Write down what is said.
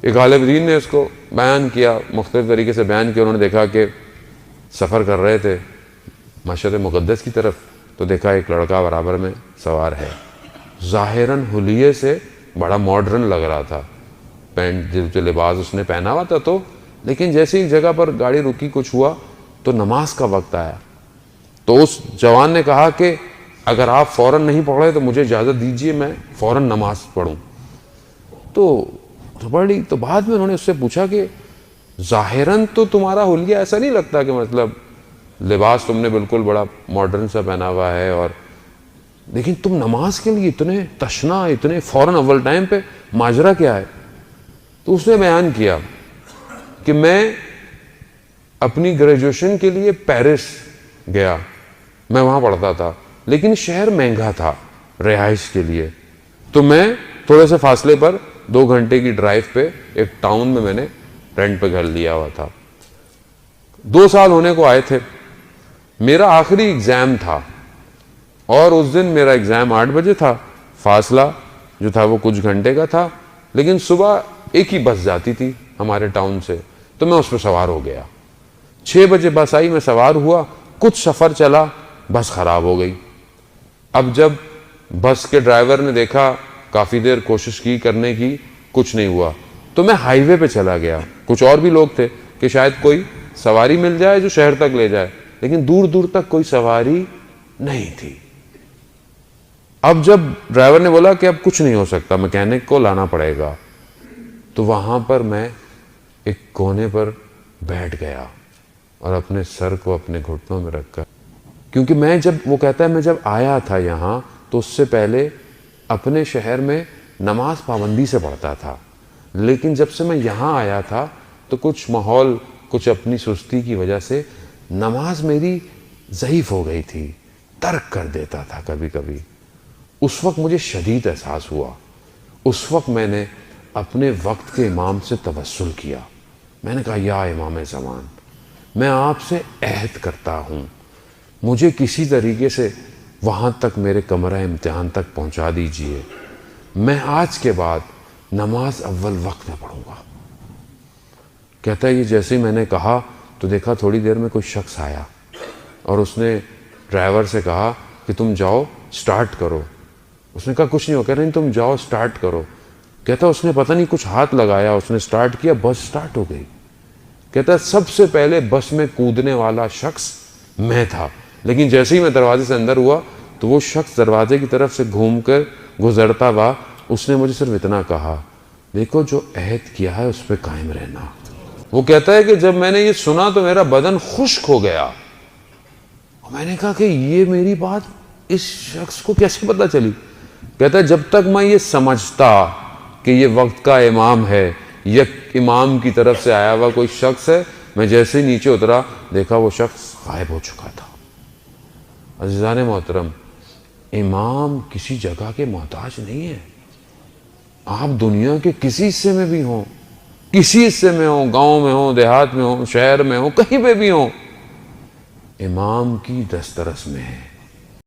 ایک غالب دین نے اس کو بیان کیا، مختلف طریقے سے بیان کیا. انہوں نے دیکھا کہ سفر کر رہے تھے مشہد مقدس کی طرف، تو دیکھا ایک لڑکا برابر میں سوار ہے، ظاہراً حلیے سے بڑا ماڈرن لگ رہا تھا، پینٹ جو لباس اس نے پہنا ہوا تھا. تو لیکن جیسے ہی جگہ پر گاڑی رکی، کچھ ہوا تو نماز کا وقت آیا. تو اس جوان نے کہا کہ اگر آپ فوراً نہیں پڑھ رہے تو مجھے اجازت دیجیے، میں فوراً نماز پڑھوں. تو بعد میں انہوں نے اس سے پوچھا کہ ظاہراً تو تمہارا حلیہ ایسا نہیں لگتا کہ مطلب لباس تم نے بالکل بڑا ماڈرن سا پہنا ہوا ہے، اور لیکن تم نماز کے لیے اتنے تشنا، اتنے فوراً اول ٹائم پہ، ماجرا کیا ہے؟ تو اس نے بیان کیا کہ میں اپنی گریجویشن کے لیے پیرس گیا، میں وہاں پڑھتا تھا، لیکن شہر مہنگا تھا رہائش کے لیے، تو میں تھوڑے سے فاصلے پر 2 گھنٹے کی ڈرائیو پہ ایک ٹاؤن میں نے رینٹ پہ گھر لیا ہوا تھا. 2 سال ہونے کو آئے تھے، میرا آخری ایگزام تھا، اور اس دن میرا ایگزام 8 بجے تھا. فاصلہ جو تھا وہ کچھ گھنٹے کا تھا، لیکن صبح ایک ہی بس جاتی تھی ہمارے ٹاؤن سے، تو میں اس پہ سوار ہو گیا. 6 بجے بس آئی، میں سوار ہوا، کچھ سفر چلا، بس خراب ہو گئی. اب جب بس کے ڈرائیور نے دیکھا، کافی دیر کوشش کی کرنے کی، کچھ نہیں ہوا، تو میں ہائی وے پہ چلا گیا. کچھ اور بھی لوگ تھے کہ شاید کوئی سواری مل جائے جو شہر تک لے جائے، لیکن دور دور تک کوئی سواری نہیں تھی. اب جب ڈرائیور نے بولا کہ اب کچھ نہیں ہو سکتا، میکینک کو لانا پڑے گا، تو وہاں پر میں ایک کونے پر بیٹھ گیا اور اپنے سر کو اپنے گھٹنوں میں رکھ کر، کیونکہ وہ کہتا ہے میں جب آیا تھا یہاں تو اس سے پہلے اپنے شہر میں نماز پابندی سے پڑھتا تھا، لیکن جب سے میں یہاں آیا تھا تو کچھ ماحول، کچھ اپنی سستی کی وجہ سے نماز میری ضعیف ہو گئی تھی، ترک کر دیتا تھا کبھی کبھی. اس وقت مجھے شدید احساس ہوا. اس وقت میں نے اپنے وقت کے امام سے توسل کیا. میں نے کہا یا امام زمان، میں آپ سے عہد کرتا ہوں، مجھے کسی طریقے سے وہاں تک میرے کمرہ امتحان تک پہنچا دیجئے، میں آج کے بعد نماز اول وقت میں پڑھوں گا. کہتا ہے یہ جیسے ہی میں نے کہا تو دیکھا تھوڑی دیر میں کوئی شخص آیا، اور اس نے ڈرائیور سے کہا کہ تم جاؤ سٹارٹ کرو. اس نے کہا کچھ نہیں ہو، کہہ رہے تم جاؤ سٹارٹ کرو. کہتا اس نے پتہ نہیں کچھ ہاتھ لگایا، اس نے سٹارٹ کیا، بس سٹارٹ ہو گئی. کہتا سب سے پہلے بس میں کودنے والا شخص میں تھا، لیکن جیسے ہی میں دروازے سے اندر ہوا تو وہ شخص دروازے کی طرف سے گھوم کر گزرتا ہوا، اس نے مجھے صرف اتنا کہا دیکھو جو عہد کیا ہے اس پہ قائم رہنا. وہ کہتا ہے کہ جب میں نے یہ سنا تو میرا بدن خشک ہو گیا، اور میں نے کہا کہ یہ میری بات اس شخص کو کیسے پتہ چلی؟ کہتا ہے جب تک میں یہ سمجھتا کہ یہ وقت کا امام ہے، یک امام کی طرف سے آیا ہوا کوئی شخص ہے، میں جیسے ہی نیچے اترا دیکھا وہ شخص غائب ہو چکا تھا. عزیزان محترم، امام کسی جگہ کے محتاج نہیں ہے. آپ دنیا کے کسی حصے میں بھی ہوں، کسی حصے میں ہوں، گاؤں میں ہوں، دیہات میں ہوں، شہر میں ہوں، کہیں پہ بھی ہوں، امام کی دسترس میں ہے.